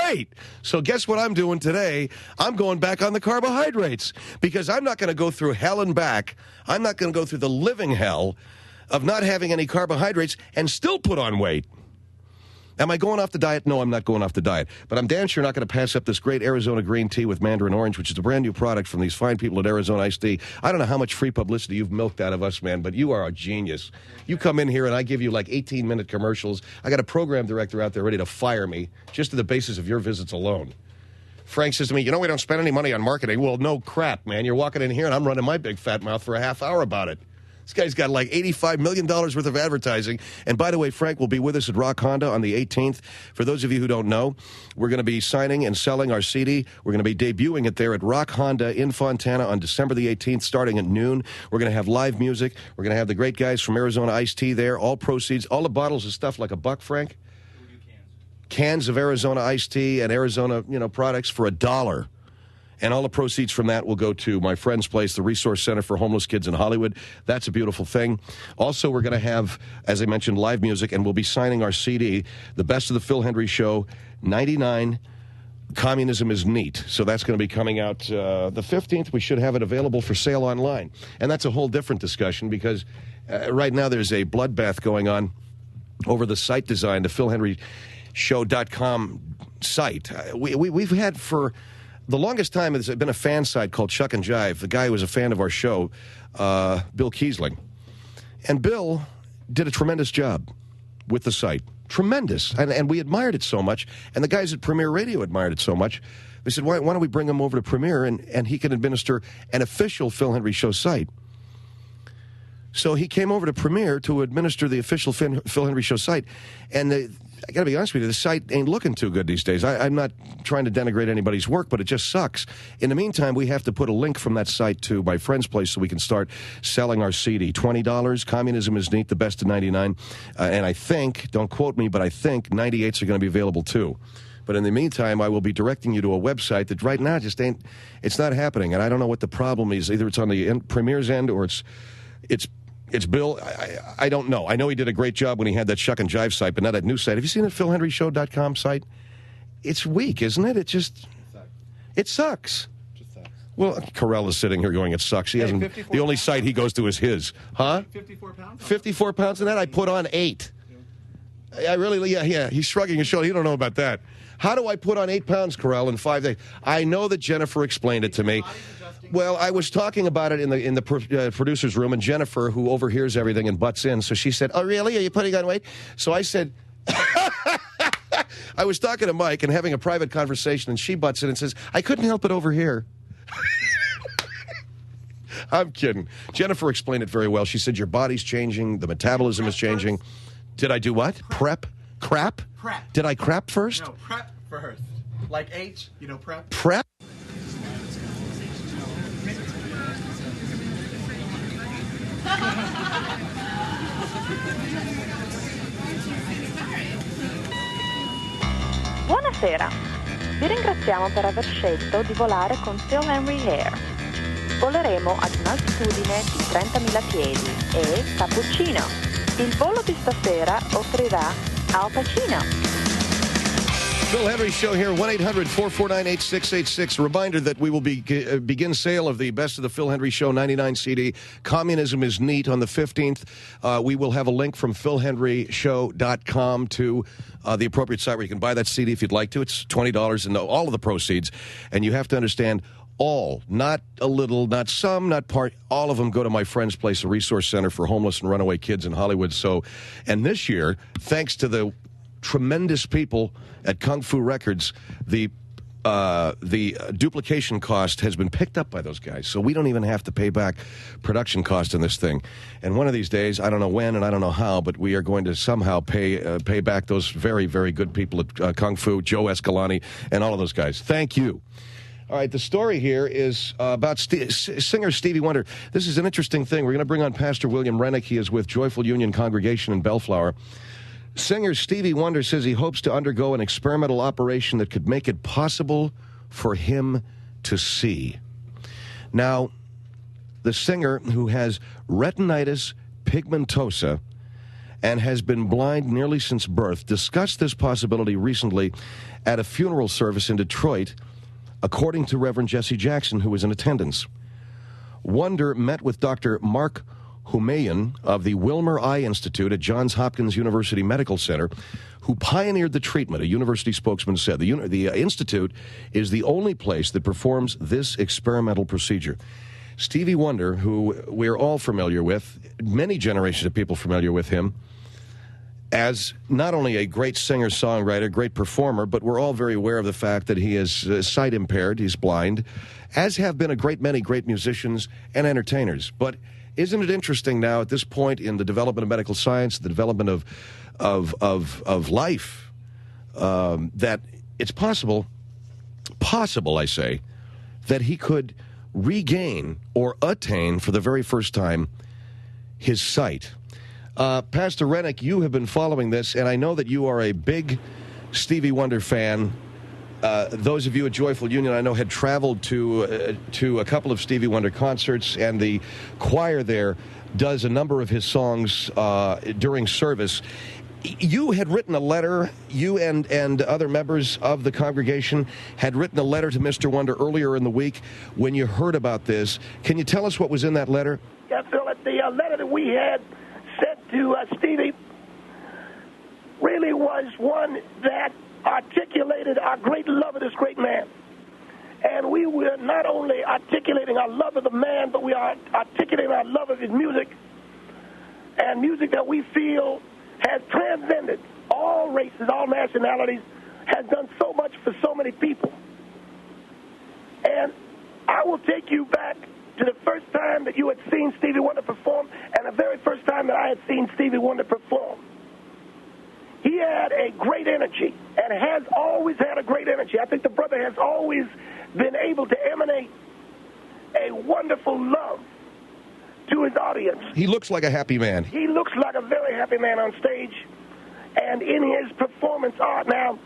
Great. So guess what I'm doing today? I'm going back on the carbohydrates because I'm not going to go through hell and back. I'm not going to go through the living hell of not having any carbohydrates and still put on weight. Am I going off the diet? No, I'm not going off the diet. But I'm damn sure not going to pass up this great Arizona green tea with mandarin orange, which is a brand new product from these fine people at Arizona Iced Tea. I don't know how much free publicity you've milked out of us, man, but you are a genius. You come in here and I give you like 18-minute commercials. I got a program director out there ready to fire me just to the basis of your visits alone. Frank says to me, we don't spend any money on marketing. Well, no crap, man. You're walking in here and I'm running my big fat mouth for a half hour about it. This guy's got like $85 million worth of advertising. And by the way, Frank will be with us at Rock Honda on the 18th. For those of you who don't know, we're going to be signing and selling our CD. We're going to be debuting it there at Rock Honda in Fontana on December the 18th, starting at noon. We're going to have live music. We're going to have the great guys from Arizona Iced Tea there. All proceeds, all the bottles of stuff like $1, Frank? Cans of Arizona Iced Tea and Arizona, products for $1. And all the proceeds from that will go to my friend's place, the Resource Center for Homeless Kids in Hollywood. That's a beautiful thing. Also, we're going to have, as I mentioned, live music, and we'll be signing our CD, The Best of the Phil Hendrie Show, 99, Communism is Neat. So that's going to be coming out the 15th. We should have it available for sale online. And that's a whole different discussion because right now there's a bloodbath going on over the site design, the PhilHendrieShow.com site. We've had for the longest time, there's been a fan site called Shuck and Jive. The guy who was a fan of our show, Bill Kiesling. And Bill did a tremendous job with the site. Tremendous. And we admired it so much. And the guys at Premier Radio admired it so much. They said, why don't we bring him over to Premier and he can administer an official Phil Hendrie Show site. So he came over to Premier to administer the official Phil Hendrie Show site. And I got to be honest with you, the site ain't looking too good these days. I'm not trying to denigrate anybody's work, but it just sucks. In the meantime, we have to put a link from that site to my friend's place so we can start selling our CD. $20, Communism is Neat, the best of 99. And I think, don't quote me, but I think 98s are going to be available too. But in the meantime, I will be directing you to a website that right now just ain't, it's not happening. And I don't know what the problem is. Either it's on the Premier's end or it's Bill. I don't know. I know he did a great job when he had that Shuck and Jive site, but not that new site. Have you seen the PhilHendrieShow.com site? It's weak, isn't it? It sucks. It sucks. Well, Carell is sitting here going, it sucks. He hasn't. The only site he goes to is his. Huh? 54 pounds? 54 pounds in that? I put on 8. I really, yeah. He's shrugging his shoulder. You don't know about that. How do I put on 8 pounds, Carell, in 5 days? I know that Jennifer explained it to me. Well, I was talking about it in the producer's room, and Jennifer, who overhears everything and butts in, so she said, oh, really? Are you putting on weight? So I said, I was talking to Mike and having a private conversation, and she butts in and says, I couldn't help it overhear. I'm kidding. Jennifer explained it very well. She said, your body's changing, the metabolism is changing. Did I do what? Prep? Crap? Prep. Did I crap first? No, prep first. Like H, prep. Prep? Buonasera, vi ringraziamo per aver scelto di volare con Phil Hendrie Air. Voleremo ad un'altitudine di 30.000 piedi e cappuccino. Il volo di stasera offrirà Al Pacino. Phil Hendrie Show here, 1-800-449-8686. Reminder that we will begin sale of the Best of the Phil Hendrie Show 99 CD. Communism is Neat on the 15th. We will have a link from PhilHendrieShow.com to the appropriate site where you can buy that CD if you'd like to. It's $20 and all of the proceeds. And you have to understand all, not a little, not some, not part, all of them go to my friend's place, a resource center for homeless and runaway kids in Hollywood. So, and this year, thanks to the tremendous people at Kung Fu Records, the duplication cost has been picked up by those guys, so we don't even have to pay back production cost in this thing. And one of these days, I don't know when and I don't know how, but we are going to somehow pay back those very, very good people at Kung Fu, Joe Escalante, and all of those guys. Thank you. All right, the story here is about singer Stevie Wonder. This is an interesting thing. We're going to bring on Pastor William Rennick. He is with Joyful Union Congregation in Bellflower. Singer Stevie Wonder says he hopes to undergo an experimental operation that could make it possible for him to see. Now, the singer, who has retinitis pigmentosa and has been blind nearly since birth, discussed this possibility recently at a funeral service in Detroit, according to Reverend Jesse Jackson, who was in attendance. Wonder met with Dr. Mark Humayan of the Wilmer Eye Institute at Johns Hopkins University Medical Center, who pioneered the treatment, a university spokesman said. The institute is the only place that performs this experimental procedure. Stevie Wonder, who we're all familiar with, many generations of people familiar with him, as not only a great singer-songwriter, great performer, but we're all very aware of the fact that he is sight impaired, he's blind, as have been a great many great musicians and entertainers. But isn't it interesting now at this point in the development of medical science, the development of life, that it's possible, I say, that he could regain or attain for the very first time his sight. Pastor Rennick, you have been following this, and I know that you are a big Stevie Wonder fan. Those of you at Joyful Union, I know, had traveled to a couple of Stevie Wonder concerts, and the choir there does a number of his songs during service. You had written a letter, you and other members of the congregation had written a letter to Mr. Wonder earlier in the week when you heard about this. Can you tell us what was in that letter? Yeah, Phil, the letter that we had sent to Stevie really was one that articulated our great love of this great man. And we were not only articulating our love of the man, but we are articulating our love of his music, and music that we feel has transcended all races, all nationalities, has done so much for so many people. And I will take you back to the first time that you had seen Stevie Wonder perform, and the very first time that I had seen Stevie Wonder perform. He had a great energy, and has always had a great energy. I think the brother has always been able to emanate a wonderful love to his audience. He looks like a happy man. He looks like a very happy man on stage and in his performance art. Now,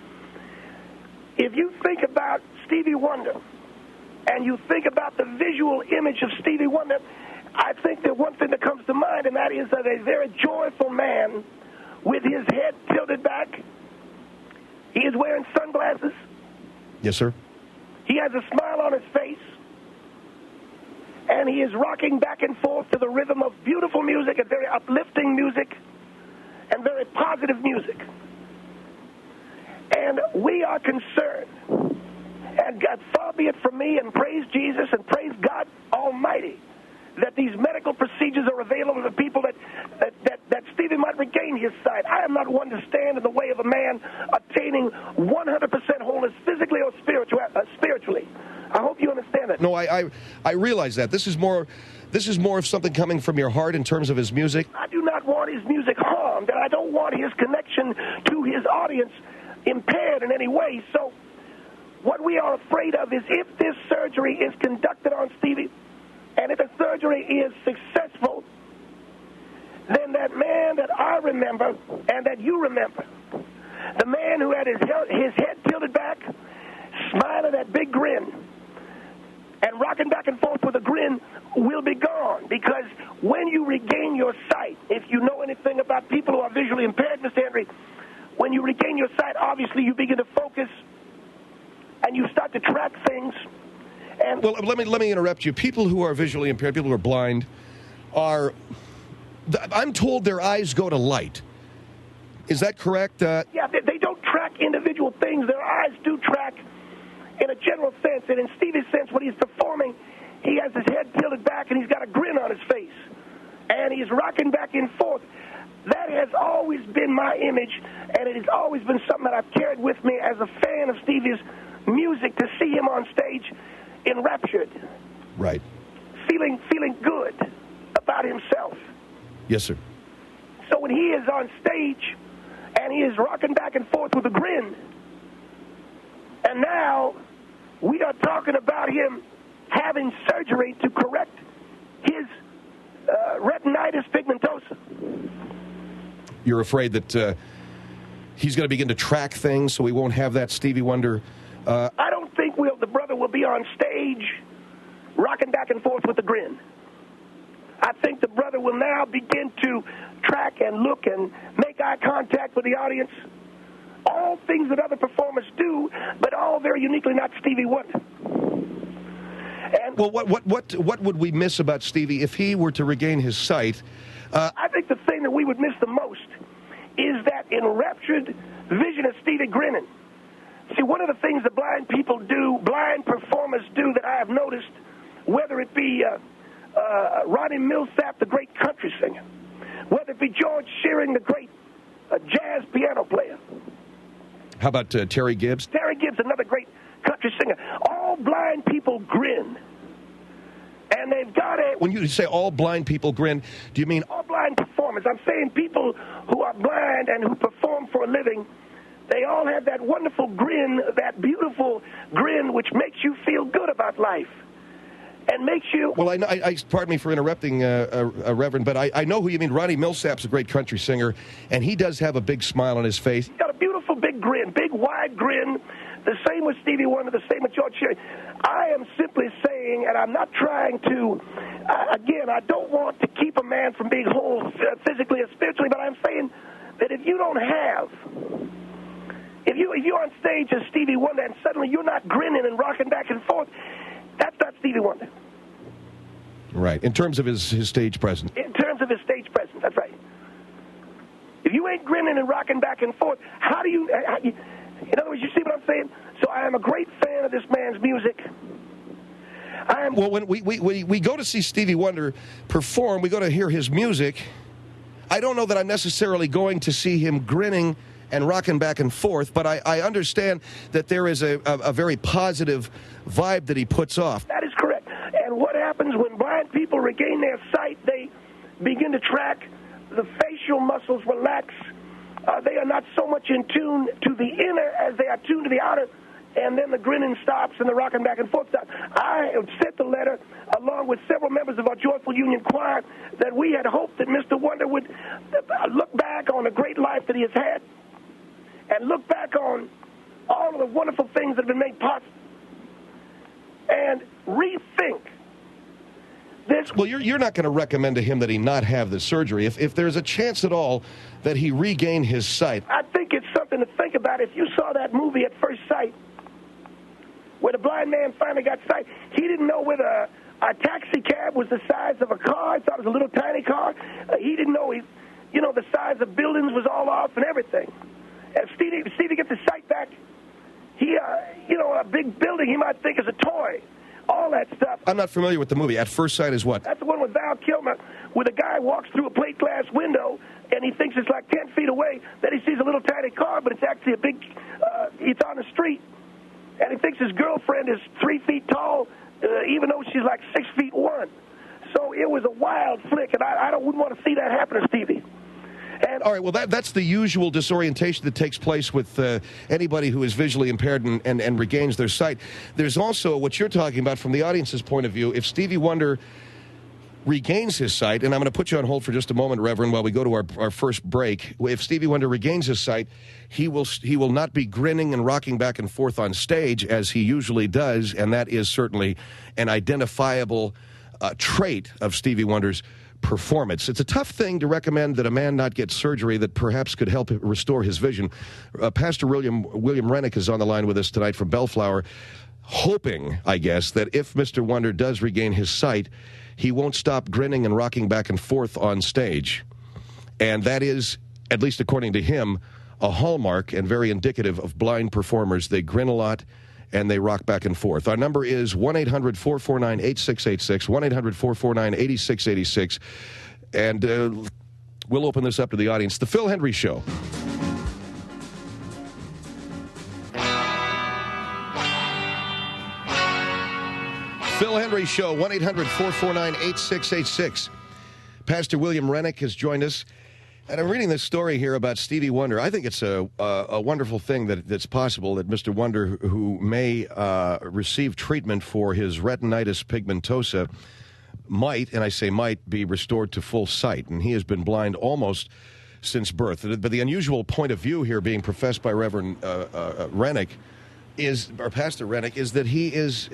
if you think about Stevie Wonder and you think about the visual image of Stevie Wonder, I think that one thing that comes to mind, and that is that a very joyful man with his head tilted back. He is wearing sunglasses. Yes, sir. He has a smile on his face. And he is rocking back and forth to the rhythm of beautiful music and very uplifting music and very positive music. And we are concerned, and God, far be it from me, and praise Jesus and praise God Almighty, that these medical procedures are available to people that Stevie might regain his sight. I am not one to stand in the way of a man attaining 100% wholeness physically or spiritually. I hope you understand that. No, I realize that. This is more of something coming from your heart in terms of his music. I do not want his music harmed, and I don't want his connection to his audience impaired in any way. So what we are afraid of is if this surgery is conducted on Stevie, and if the surgery is successful, then that man that I remember and that you remember, the man who had his head tilted back, smiling that big grin, and rocking back and forth with a grin, will be gone. Because when you regain your sight, if you know anything about people who are visually impaired, Mr. Hendrie, when you regain your sight, obviously you begin to focus and you start to track things. And well, let me interrupt you. People who are visually impaired, people who are blind, I'm told their eyes go to light. Is that correct? Yeah, they don't track individual things. Their eyes do track in a general sense. And in Stevie's sense, when he's performing, he has his head tilted back and he's got a grin on his face. And he's rocking back and forth. That has always been my image, and it has always been something that I've carried with me as a fan of Stevie's music, to see him on stage enraptured. Right. Feeling good about himself. Yes, sir. So when he is on stage and he is rocking back and forth with a grin, and now we are talking about him having surgery to correct his retinitis pigmentosa. You're afraid that he's going to begin to track things, so we won't have that Stevie Wonder. I don't think the brother will be on stage rocking back and forth with a grin. I think the brother will now begin to track and look and make eye contact with the audience all things that other performers do, but all very uniquely not Stevie Wonder. And well, what would we miss about Stevie if he were to regain his sight? I think the thing that we would miss the most is that enraptured vision of Stevie Grinnin. See, one of the things that blind people do, blind performers do, that I have noticed, whether it be Ronnie Millsap, the great country singer, whether it be George Shearing, the great jazz piano player. How about Terry Gibbs? Terry Gibbs, another great country singer. All blind people grin. And they've got a... When you say all blind people grin, do you mean... All blind performers. I'm saying people who are blind and who perform for a living, they all have that wonderful grin, that beautiful grin, which makes you feel good about life. And makes you... Well, I pardon me for interrupting, Reverend, but I know who you mean. Ronnie Millsap's a great country singer, and he does have a big smile on his face. He's got a beautiful big grin, big wide grin. The same with Stevie Wonder, the same with George Shearing. I am simply saying, and I'm not trying to, again, I don't want to keep a man from being whole physically or spiritually, but I'm saying that if you don't have, if you're on stage as Stevie Wonder and suddenly you're not grinning and rocking back and forth, that's not Stevie Wonder. Right, in terms of his stage presence. In terms of his stage presence, that's right. If you ain't grinning and rocking back and forth, how do you in other words, you see what I'm saying? So I am a great fan of this man's music. Well, when we go to see Stevie Wonder perform, we go to hear his music. I don't know that I'm necessarily going to see him grinning and rocking back and forth, but I understand that there is a very positive vibe that he puts off. That is correct. And what happens when blind people regain their sight, they begin to track, the facial muscles relax. They are not so much in tune to the inner as they are tuned to the outer, and then the grinning stops and the rocking back and forth stops. I sent the letter along with several members of our Joyful Union Choir that we had hoped that Mr. Wonder would look back on the great life that he has had and look back on all of the wonderful things that have been made possible and rethink this. Well, you're not going to recommend to him that he not have the surgery. If there's a chance at all that he regain his sight. I think it's something to think about. If you saw that movie At First Sight, where the blind man finally got sight, he didn't know whether a taxi cab was the size of a car. He thought it was a little tiny car. He didn't know, the size of buildings was all off and everything. As Stevie gets his sight back, a big building he might think is a toy. All that stuff. I'm not familiar with the movie. At First Sight is what? That's the one with Val Kilmer, where the guy walks through a plate glass window, and he thinks it's like 10 feet away. Then he sees a little tiny car, but it's actually a big, it's on the street. And he thinks his girlfriend is 3 feet tall, even though she's like 6'1". So it was a wild flick, and I wouldn't want to see that happen to Stevie. And all right, well, that's the usual disorientation that takes place with anybody who is visually impaired and regains their sight. There's also what you're talking about from the audience's point of view. If Stevie Wonder regains his sight, and I'm going to put you on hold for just a moment, Reverend, while we go to our first break. If Stevie Wonder regains his sight, he will not be grinning and rocking back and forth on stage as he usually does, and that is certainly an identifiable trait of Stevie Wonder's performance. It's a tough thing to recommend that a man not get surgery that perhaps could help restore his vision. Pastor William Rennick is on the line with us tonight from Bellflower, hoping, I guess, that if Mr. Wonder does regain his sight, he won't stop grinning and rocking back and forth on stage. And that is, at least according to him, a hallmark and very indicative of blind performers. They grin a lot and they rock back and forth. Our number is 1-800-449-8686, 1-800-449-8686. And we'll open this up to the audience. The Phil Hendrie Show. Phil Hendrie Show, 1-800-449-8686. Pastor William Rennick has joined us. And I'm reading this story here about Stevie Wonder. I think it's a wonderful thing that's possible that Mr. Wonder, who may receive treatment for his retinitis pigmentosa, might, and I say might, be restored to full sight. And he has been blind almost since birth. But the unusual point of view here being professed by Reverend Rennick or Pastor Rennick, is that he is,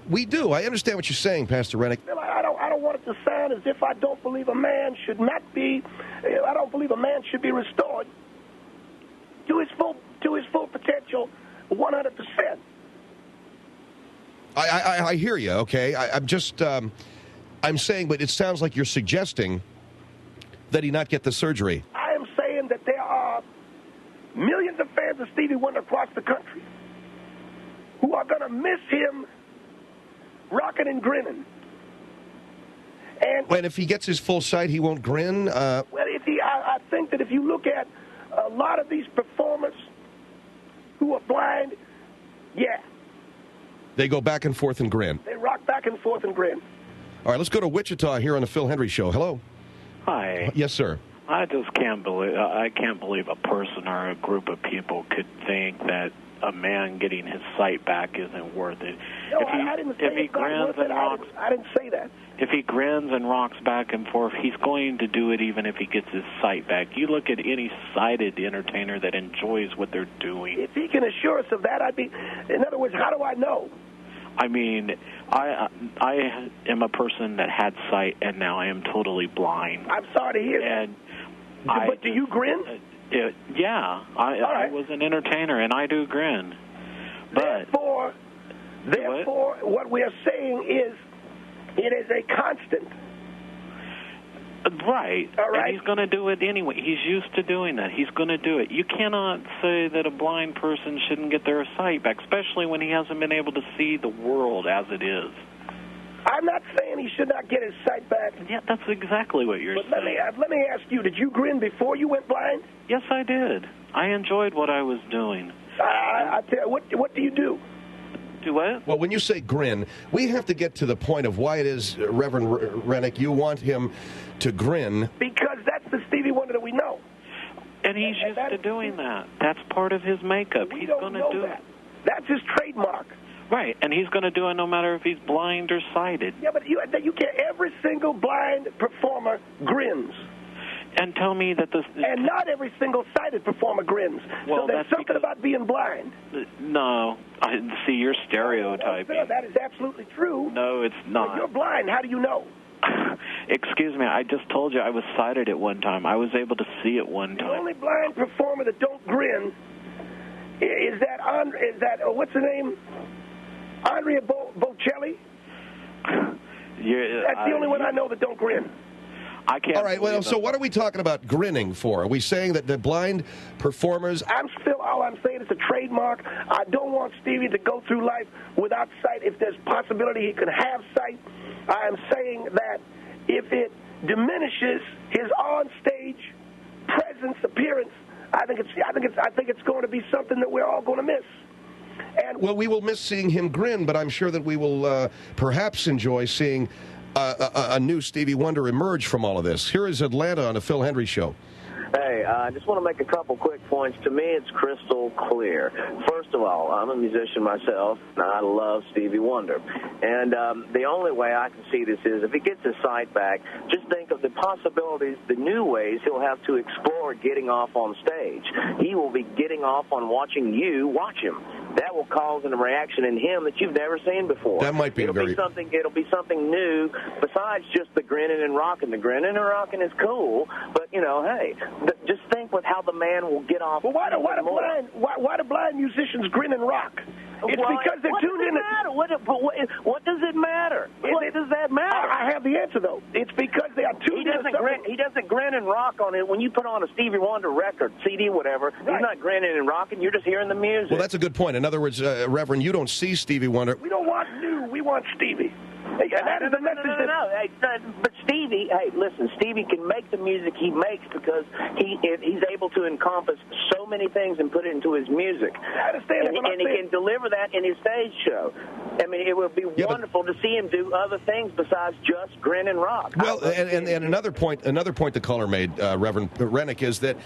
we do. I understand what you're saying, Pastor Rennick. I don't want it to sound as if I don't believe a man should not be. I don't believe a man should be restored to to his full potential 100%. I hear you, okay? I'm just, I'm saying, but it sounds like you're suggesting that he not get the surgery. I am saying that there are millions of fans of Stevie Wonder across the country who are going to miss him rocking and grinning. And when if he gets his full sight, he won't grin? Well, I think that if you look at a lot of these performers who are blind, yeah. They go back and forth and grin. They rock back and forth and grin. All right, let's go to Wichita here on the Phil Hendrie Show. Hello. Hi. Yes, sir. I just can't believe a person or a group of people could think that a man getting his sight back isn't worth it. No, I didn't say it's not worth it. I didn't say that. If he grins and rocks back and forth, he's going to do it even if he gets his sight back. You look at any sighted entertainer that enjoys what they're doing. If he can assure us of that, I'd be... In other words, how do I know? I mean, I am a person that had sight, and now I am totally blind. I'm sorry to hear that. But do you grin? Yeah. I was an entertainer, and I do grin. But Therefore, what we are saying is it is a constant. Right. All right. And he's going to do it anyway. He's used to doing that. He's going to do it. You cannot say that a blind person shouldn't get their sight back, especially when he hasn't been able to see the world as it is. I'm not saying he should not get his sight back. Yeah, that's exactly what you're saying. Let me ask you, did you grin before you went blind? Yes, I did. I enjoyed what I was doing. I tell you, what do you do? Do what? Well, when you say grin, we have to get to the point of why it is, Reverend Rennick, you want him to grin. Because that's the Stevie Wonder that we know. And he's used to doing that. That's part of his makeup. He's going to do that. That's his trademark. Right, and he's going to do it no matter if he's blind or sighted. Yeah, but you can't. Every single blind performer grins. And tell me that this... And not every single sighted performer grins. Well, so there's something about being blind. No. I see, you're stereotyping. No, that is absolutely true. No, it's not. But you're blind. How do you know? Excuse me, I just told you I was sighted at one time. I was able to see at one time. The only blind performer that don't grin is that what's the name? Andrea Bocelli? That's the only one I know that don't grin. I can't. All right, well, so what are we talking about grinning for? Are we saying that the blind performers... All I'm saying is a trademark. I don't want Stevie to go through life without sight. If there's possibility he can have sight, I am saying that if it diminishes his on-stage presence, appearance, I think it's going to be something that we're all going to miss. Well, we will miss seeing him grin, but I'm sure that we will perhaps enjoy seeing a new Stevie Wonder emerge from all of this. Here is Atlanta on the Phil Hendrie Show. Hey, I just want to make a couple quick points. To me, it's crystal clear. First of all, I'm a musician myself, and I love Stevie Wonder. And the only way I can see this is if he gets his sight back, just think of the possibilities, the new ways he'll have to explore getting off on stage. He will be getting off on watching you watch him. That will cause a reaction in him that you've never seen before. That might be It'll be something new besides just the grinning and rocking. The grinning and rocking is cool, but hey, just think with how the man will get off. Well, why do blind musicians grin and rock? It's because they're tuned in. What does it matter? What does that matter? I have the answer though. It's because they are tuned in. He doesn't grin and rock on it when you put on a Stevie Wonder record, CD, whatever. Right. He's not grinning and rocking. You're just hearing the music. Well, that's a good point. In other words, Reverend, you don't see Stevie Wonder. We don't want new. We want Stevie. That is the message. No. But Stevie, listen, Stevie can make the music he makes because he's able to encompass so many things and put it into his music. I understand and he can deliver that in his stage show. I mean, it would be wonderful to see him do other things besides just grin and rock. Well, and another point the caller made, Reverend Rennick, is that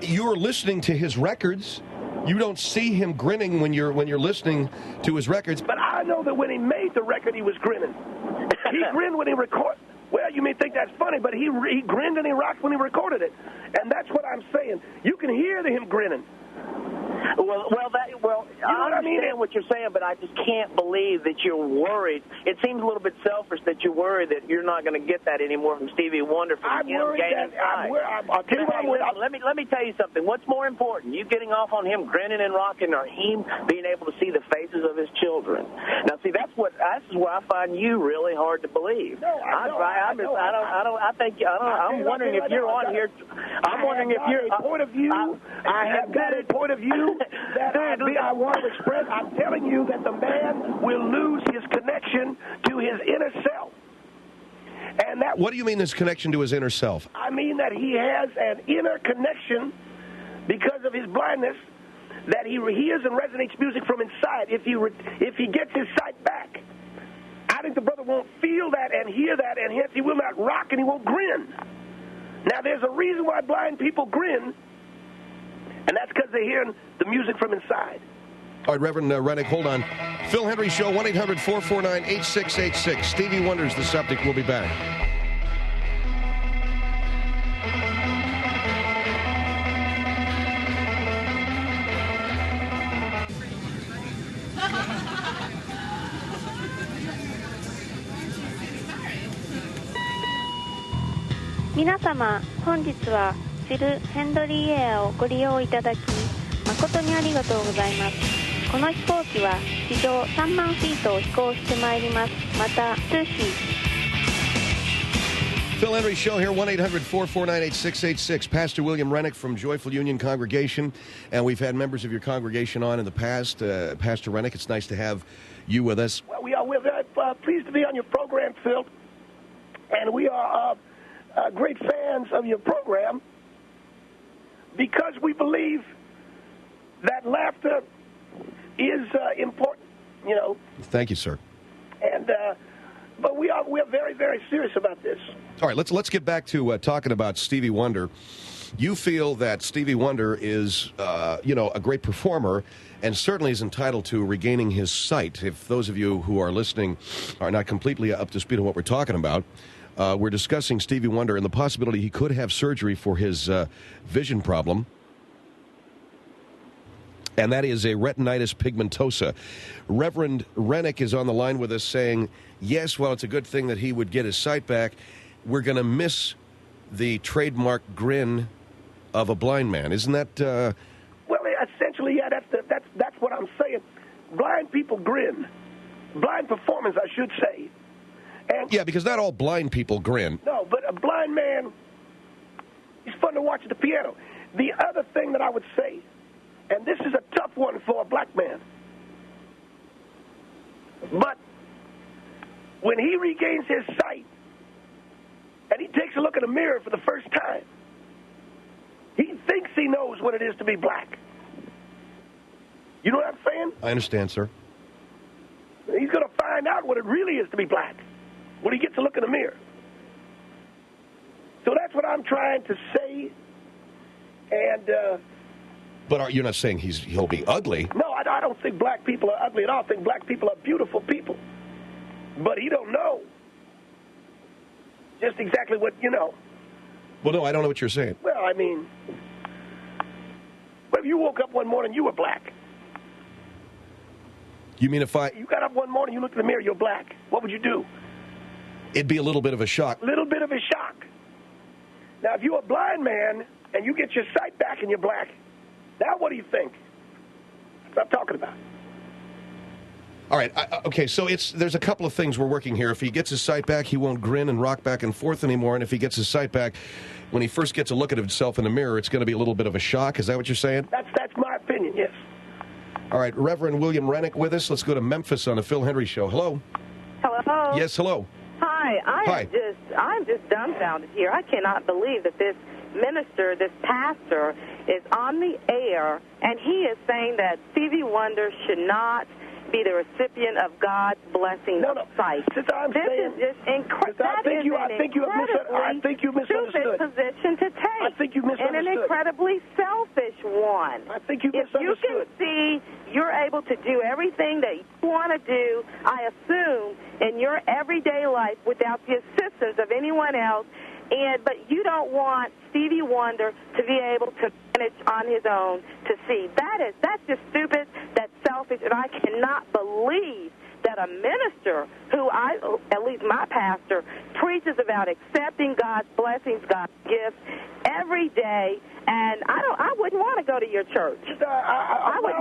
you're listening to his records. You don't see him grinning when you're listening to his records. But I know that when he made the record, he was grinning. He grinned when he recorded. Well, you may think that's funny, but he grinned and he rocked when he recorded it. And that's what I'm saying. You can hear him grinning. I understand what you're saying, but I just can't believe that you're worried. It seems a little bit selfish that you're worried that you're not going to get that anymore from Stevie Wonder. From him gaining size. I'll tell you what I'm worried. Let me tell you something. What's more important, you getting off on him grinning and rocking, or him being able to see the faces of his children? Now, see, that's where I find you really hard to believe. I'm wondering if you're on here. I'm wondering if you're a point of view. I have got a point of view that I want to express. I'm telling you that the man will lose his connection to his inner self. And that. What do you mean his connection to his inner self? I mean that he has an inner connection because of his blindness, that he hears and resonates music from inside. If he gets his sight back, I think the brother won't feel that and hear that, and hence he will not rock and he won't grin. Now, there's a reason why blind people grin, and that's because they're hearing the music from inside. All right, Reverend Rennick, hold on. Phil Hendrie Show, 1-800-449-8686. Stevie Wonder's the subject. We'll be back.皆様、本日はフィル・ヘンドリーエアをご利用いただき誠にありがとうございます。この飛行機は地上3万フィートを飛行してまいります。また通信。Phil Hendrie Show here, 1-800-449-8686. Pastor William Rennick from Joyful Union Congregation, and we've had members of your congregation on in the past. Pastor Rennick, it's nice to have you with us. Well, we're very pleased to be on your program, Phil, and we are great fans of your program because we believe that laughter is important, you know. Thank you, sir. And but we're very, very serious about this. All right, let's get back to talking about Stevie Wonder. You feel that Stevie Wonder is, a great performer and certainly is entitled to regaining his sight. If those of you who are listening are not completely up to speed on what we're talking about, we're discussing Stevie Wonder and the possibility he could have surgery for his vision problem. And that is a retinitis pigmentosa. Reverend Rennick is on the line with us saying, yes, well, it's a good thing that he would get his sight back. We're going to miss the trademark grin of a blind man. Isn't that... Well, essentially, yeah, that's what I'm saying. Blind people grin. Blind performers, I should say. And yeah, because not all blind people grin. No, but a blind man, he's fun to watch at the piano. The other thing that I would say, and this is a tough one for a black man, but when he regains his sight and he takes a look in the mirror for the first time, he thinks he knows what it is to be black. You know what I'm saying? I understand, sir. He's going to find out what it really is to be black when he gets a look in the mirror. So that's what I'm trying to say. And but you're not saying he'll be ugly? No, I don't think black people are ugly at all. I think black people are beautiful people. But he don't know just exactly what, you know. Well, no, I don't know what you're saying. Well, I mean, if you woke up one morning, you were black. You mean if You got up one morning, you looked in the mirror, you're black. What would you do? It'd be a little bit of a shock. A little bit of a shock. Now, if you're a blind man and you get your sight back and you're black, now what do you think? That's what I'm talking about. All right. Okay, so there's a couple of things we're working here. If he gets his sight back, he won't grin and rock back and forth anymore. And if he gets his sight back, when he first gets a look at himself in the mirror, it's going to be a little bit of a shock. Is that what you're saying? That's my opinion, yes. All right, Reverend William Rennick with us. Let's go to Memphis on the Phil Hendrie Show. Hello. Hello. Yes, hello. Hi. I'm just dumbfounded here. I cannot believe that this minister, this pastor, is on the air, and he is saying that Stevie Wonder should not be the recipient of God's blessing of sight. This is just incredible. I think you misunderstood. Position to take. I think you misunderstood. And an incredibly selfish one. I think you misunderstood. If you can see you're able to do everything that you want to do, I assume, in your everyday life without the assistance of anyone else, But you don't want Stevie Wonder to be able to manage on his own to see. That's just stupid. That's selfish, and I cannot believe that a minister who at least my pastor, preaches about accepting God's blessings, God's gifts every day, and I wouldn't want to go to your church.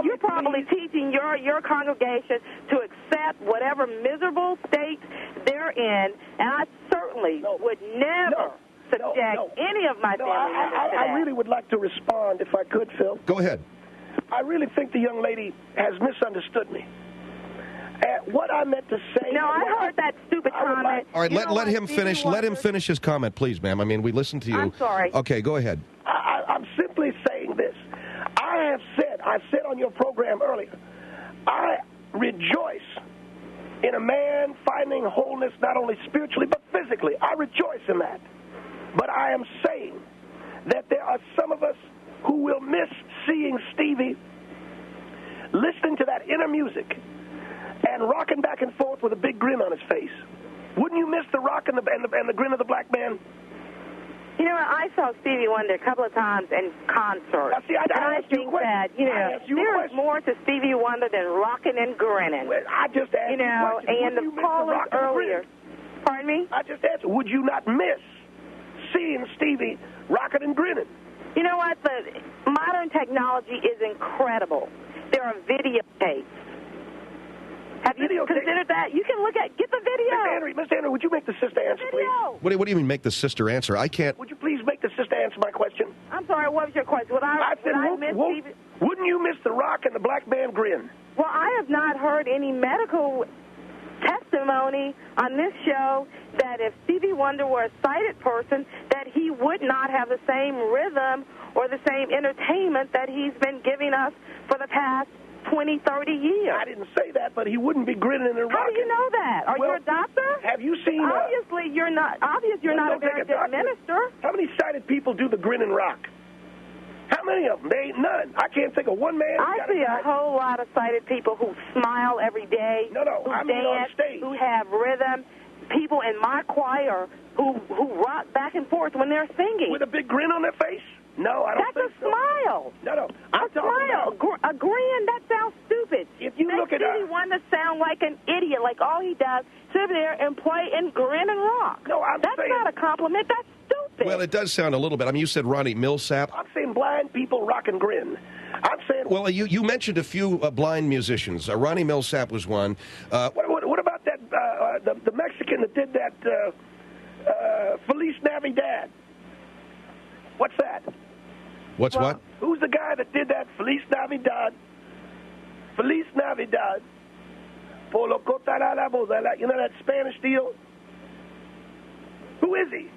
You're probably teaching your congregation to accept whatever miserable state they're in, and I certainly would never subject any of my family members to that. I really would like to respond if I could, Phil. Go ahead. I really think the young lady has misunderstood me. What I meant to say... No, I heard that stupid comment. All right, let him finish. Let him finish his comment, please, ma'am. I mean, we listened to you. I'm sorry. Okay, go ahead. I'm simply saying this. I said on your program earlier, I rejoice in a man finding wholeness not only spiritually but physically. I rejoice in that. But I am saying that there are some of us who will miss seeing Stevie listening to that inner music and rocking back and forth with a big grin on his face. Wouldn't you miss the rock and the grin of the black man? You know, I saw Stevie Wonder a couple of times in concert. See, I think that, there is more to Stevie Wonder than Rockin' and Grinnin'. Well, I just asked you a question. And the callers earlier. Pardon me? I just asked, would you not miss seeing Stevie rocking and grinning? You know what? The modern technology is incredible. There are videotapes. Have you considered that? You can get the video. Miss Hendrie, would you make the sister answer, please? What do you mean make the sister answer? I can't. Would you please make the sister answer my question? I'm sorry, what was your question? Wouldn't you miss the rock and the black man grin? Well, I have not heard any medical testimony on this show that if Stevie Wonder were a sighted person, that he would not have the same rhythm or the same entertainment that he's been giving us for the past 20, 30 years. I didn't say that, but he wouldn't be grinning and rocking. How do you know that? Are you a doctor? Have you seen... Obviously, you're not a very good minister. How many sighted people do the grin and rock? How many of them? There ain't none. I can't think of one man. I see a whole lot of sighted people who smile every day, who I mean dance, on stage, who have rhythm, people in my choir who rock back and forth when they're singing. With a big grin on their face? No, I don't think so. That's a smile. No. I'm talking about a grin, that sounds stupid. If you look at Stevie Wonder sound like an idiot, like all he does, sit there and play and grin and rock. No, That's not a compliment. That's stupid. Well, it does sound a little bit. I mean, you said Ronnie Millsap. I'm saying blind people rock and grin. I'm saying... Well, you mentioned a few blind musicians. Ronnie Millsap was one. What about that, the Mexican that did that, Feliz Navidad? What's that? What? Who's the guy that did that? Feliz Navidad. Feliz Navidad. You know that Spanish deal? Who is he?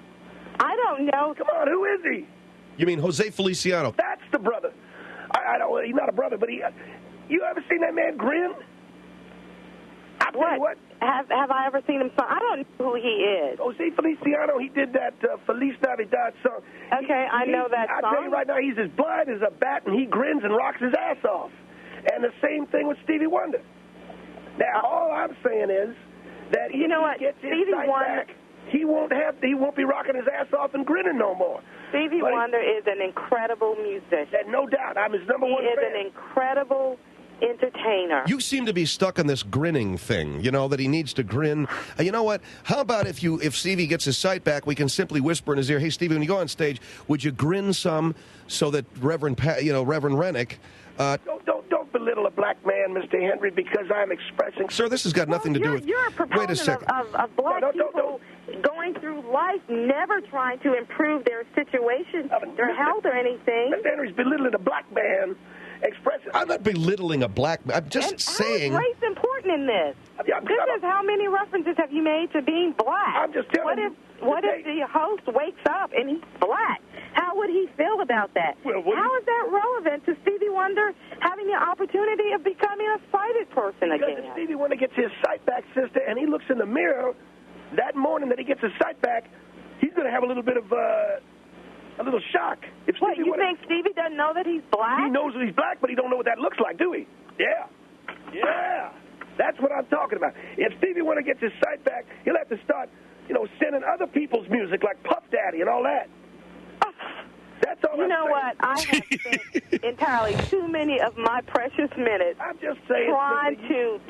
I don't know. Come on, who is he? You mean Jose Feliciano? That's the brother. I don't. He's not a brother, but you ever seen that man grin? I tell you what. Have I ever seen him? I don't know who he is. Jose Feliciano, he did that Feliz Navidad song. Okay, I know that song. I tell you right now, he's as blind as a bat, and he grins and rocks his ass off. And the same thing with Stevie Wonder. Now, all I'm saying is that if he gets his sight back, he won't be rocking his ass off and grinning no more. Stevie Wonder is an incredible musician. No doubt. I'm his number one fan. He is an incredible entertainer. You seem to be stuck on this grinning thing, that he needs to grin. You know what? How about if Stevie gets his sight back, we can simply whisper in his ear, "Hey, Stevie, when you go on stage, would you grin some so that Reverend Rennick..." Don't belittle a black man, Mr. Hendrie, because I'm expressing... Sir, this has got nothing to do with... You're a proponent of black people going through life, never trying to improve their situation, their health or anything. Mr. Hendrie's belittling a black man expressing... I'm not belittling a black man. I'm just saying... How is race important in this? This is how many references have you made to being black? I'm just telling you. What if the host wakes up and he's black? How would he feel about that? How is that relevant to Stevie Wonder having the opportunity of becoming a sighted person again? Because if Stevie Wonder gets his sight back, sister, and he looks in the mirror, that morning that he gets his sight back, he's going to have a little bit of a little shock. Think Stevie doesn't know that he's black? He knows that he's black, but he don't know what that looks like, do he? Yeah. That's what I'm talking about. If Stevie Wonder gets his sight back, he'll have to start sending other people's music like Puff Daddy and all that. That's all You know what? I have spent entirely too many of my precious minutes I'm just saying, trying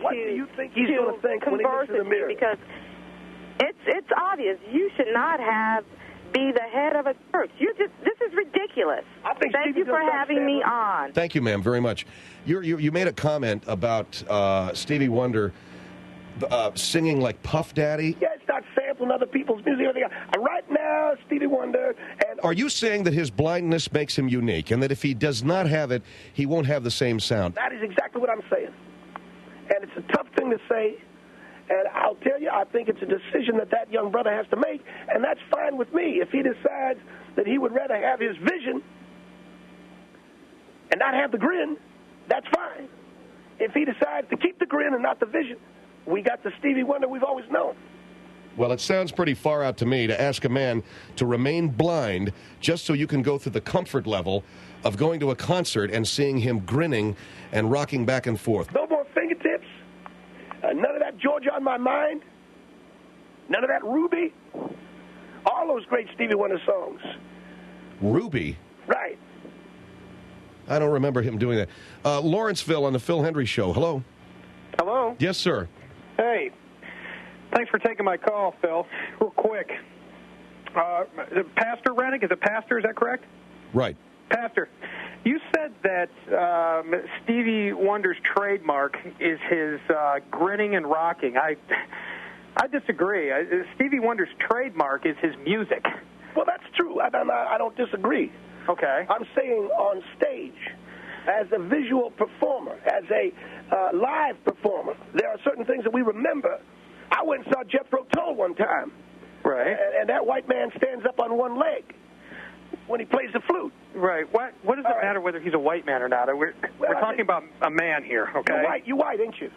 what do you think he's going to think when he looks in the mirror? Because it's obvious you should not be the head of a church. This is ridiculous. Thank you for having me on. Thank you, ma'am, very much. You made a comment about Stevie Wonder singing like Puff Daddy. Yeah, it's not sampling other people's music. Right now, Stevie Wonder. And are you saying that his blindness makes him unique, and that if he does not have it, he won't have the same sound? That is exactly what I'm saying. And it's a tough thing to say. And I'll tell you, I think it's a decision that young brother has to make, and that's fine with me. If he decides that he would rather have his vision and not have the grin, that's fine. If he decides to keep the grin and not the vision, we got the Stevie Wonder we've always known. Well, it sounds pretty far out to me to ask a man to remain blind just so you can go through the comfort level of going to a concert and seeing him grinning and rocking back and forth. No more fingertips. None of that Georgia on My Mind. None of that Ruby. All those great Stevie Wonder songs. Ruby? Right. I don't remember him doing that. Lawrenceville on the Phil Hendrie Show. Hello? Hello? Yes, sir. Hey. Thanks for taking my call, Phil. Real quick. Pastor Rennick, is it Pastor? Is that correct? Right. Pastor, you said that Stevie Wonder's trademark is his grinning and rocking. I disagree. Stevie Wonder's trademark is his music. Well, that's true. I don't disagree. Okay. I'm saying on stage, as a visual performer, as a live performer, there are certain things that we remember. I went and saw Jethro Tull one time. Right. And that white man stands up on one leg when he plays the flute. Right. What does it matter whether he's a white man or not? We're talking about a man here, okay? You're white, ain't you?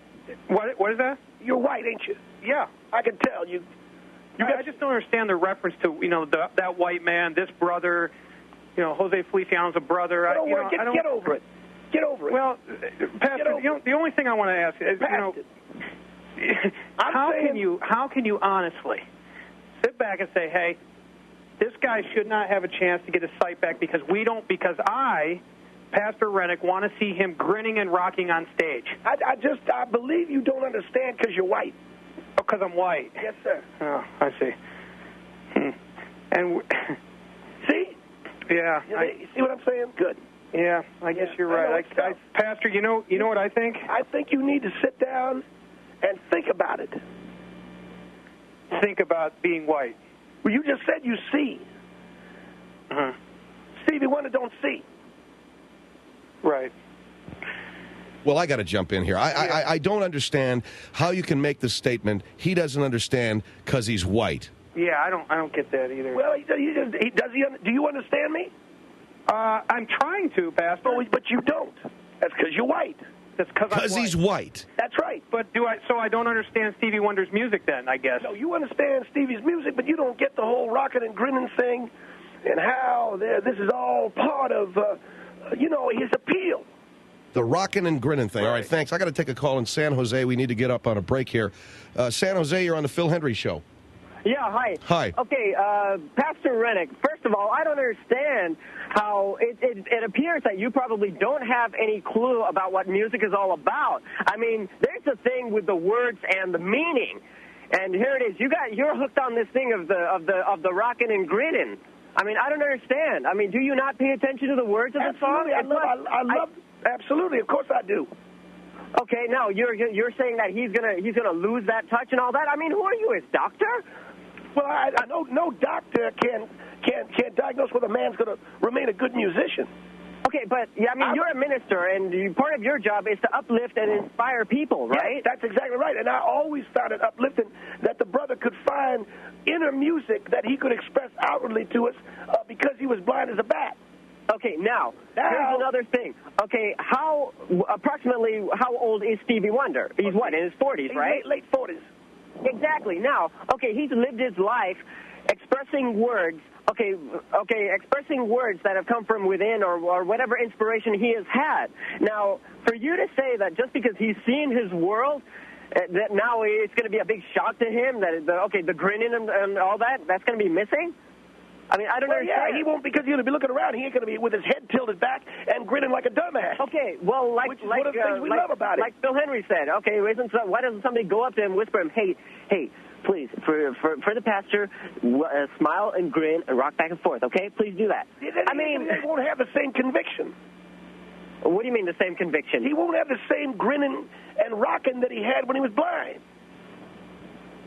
What is that? You're white, ain't you? Yeah. I can tell. I just don't understand the reference to, that white man, this brother, Jose Feliciano's a brother. Well, don't worry. Get over it. Get over it. Well, Pastor, the only thing I want to ask is, how can you honestly sit back and say, hey, this guy should not have a chance to get his sight back because I, Pastor Rennick, want to see him grinning and rocking on stage. I believe you don't understand because you're white. Oh, because I'm white. Yes, sir. Oh, I see. And see? Yeah. You see what I'm saying? Good. Yeah, I guess you're right. Pastor, you know what I think? I think you need to sit down and think about it. Think about being white. Well, you just said you see. Uh-huh. Stevie Wonder don't see. Right. Well, I got to jump in here. I don't understand how you can make the statement he doesn't understand because he's white. Yeah, I don't get that either. Well, do you understand me? I'm trying to, Pastor. Oh, but you don't. That's because you're white. That's because he's white. That's right. But so I don't understand Stevie Wonder's music then, I guess. No, you understand Stevie's music, but you don't get the whole Rockin' and Grinnin' thing and how this is all part of, his appeal. The Rockin' and Grinnin' thing. Right. All right, thanks. I got to take a call in San Jose. We need to get up on a break here. San Jose, you're on the Phil Hendrie Show. Yeah, hi. Hi. Okay, Pastor Rennick, first of all, I don't understand how it appears that you probably don't have any clue about what music is all about. I mean, there's a thing with the words and the meaning. And here it is. You're hooked on this thing of the Rockin' and Grinnin'. I mean, I don't understand. I mean, do you not pay attention to the words of the song? Absolutely, of course I do. Okay, now you're saying that he's gonna lose that touch and all that. I mean, who are you, his doctor? Well, I know no doctor can diagnose whether a man's going to remain a good musician. Okay, but I mean, you're a minister, and part of your job is to uplift and inspire people, right? Yes, that's exactly right. And I always found it uplifting that the brother could find inner music that he could express outwardly to us because he was blind as a bat. Okay, now here's another thing. Okay, approximately how old is Stevie Wonder? He's what, in his 40s, right? Late 40s. Exactly. Now, okay, he's lived his life expressing words. Expressing words that have come from within or whatever inspiration he has had. Now, for you to say that just because he's seen his world, that now it's going to be a big shock to him that, the Grinnin and all that, that's going to be missing? I mean, I don't understand. Yeah, he won't, because he's going to be looking around. He ain't going to be with his head tilted back and grinning like a dumbass. Okay, well, which is one of the things we love about it. Like Bill Hendrie said, okay, why doesn't somebody go up to him and whisper him, hey, please, for the pastor, smile and grin and rock back and forth, okay? Please do that. I mean, he won't have the same conviction. What do you mean the same conviction? He won't have the same grinning and rocking that he had when he was blind.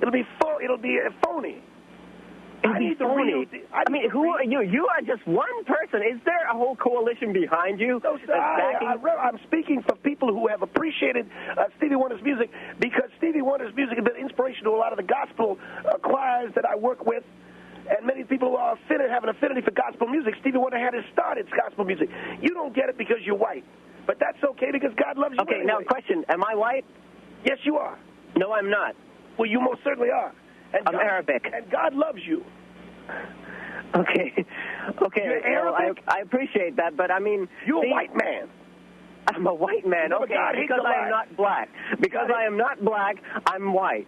It'll be phony. I mean, who are you? You are just one person. Is there a whole coalition behind you? No, sir, I'm speaking for people who have appreciated Stevie Wonder's music, because Stevie Wonder's music has been inspiration to a lot of the gospel choirs that I work with, and many people who are have an affinity for gospel music. Stevie Wonder had his start in gospel music. You don't get it because you're white, but that's okay because God loves you. Okay, anyway. now question: am I white? Yes, you are. No, I'm not. Well, you most certainly are. And I'm Arabic. And God loves you. Okay. You're Arabic? I appreciate that, but I mean... You're a white man. I'm a white man, okay, because I am not black. Because I am not black, I'm white.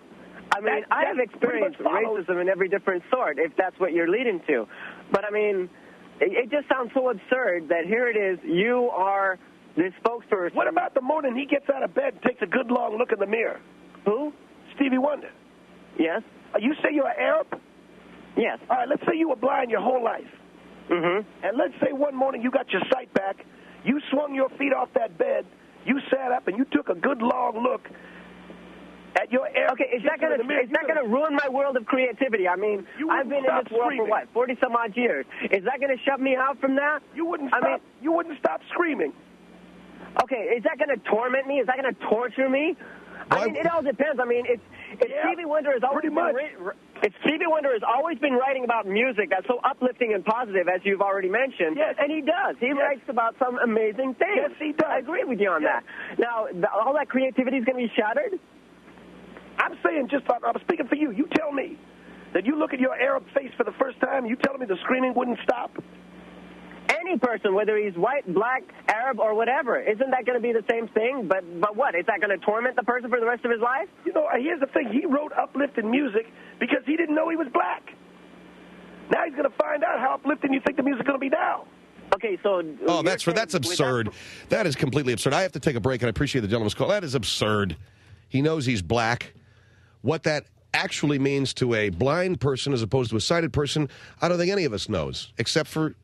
I mean, I have experienced racism in every different sort, if that's what you're leading to. But, I mean, it just sounds so absurd that here it is, you are the spokesperson. What about the morning he gets out of bed and takes a good long look in the mirror? Who? Stevie Wonder. Yes. You say you're an Arab? Yes. All right, let's say you were blind your whole life. Mm-hmm. And let's say one morning you got your sight back, you swung your feet off that bed, you sat up, and you took a good long look at your Arab. Okay, is that going to ruin my world of creativity? I mean, I've been in this world for, 40-some-odd years. Is that going to shut me out from that? You wouldn't stop screaming. Okay, is that going to torment me? Is that going to torture me? I mean, it all depends. I mean, Stevie Wonder has always Stevie Wonder has always been writing about music that's so uplifting and positive, as you've already mentioned. Yes. And he does. He writes about some amazing things. Yes, he does. I agree with you on that. Now, all that creativity is going to be shattered? I'm saying I'm speaking for you. You tell me that you look at your Arab face for the first time, you telling me the screaming wouldn't stop? Any person, whether he's white, black, Arab, or whatever, isn't that going to be the same thing? But what? Is that going to torment the person for the rest of his life? You know, here's the thing. He wrote uplifting music because he didn't know he was black. Now he's going to find out how uplifting you think the music's going to be now. Okay, so... that's absurd. That is completely absurd. I have to take a break, and I appreciate the gentleman's call. That is absurd. He knows he's black. What that actually means to a blind person as opposed to a sighted person, I don't think any of us knows, except for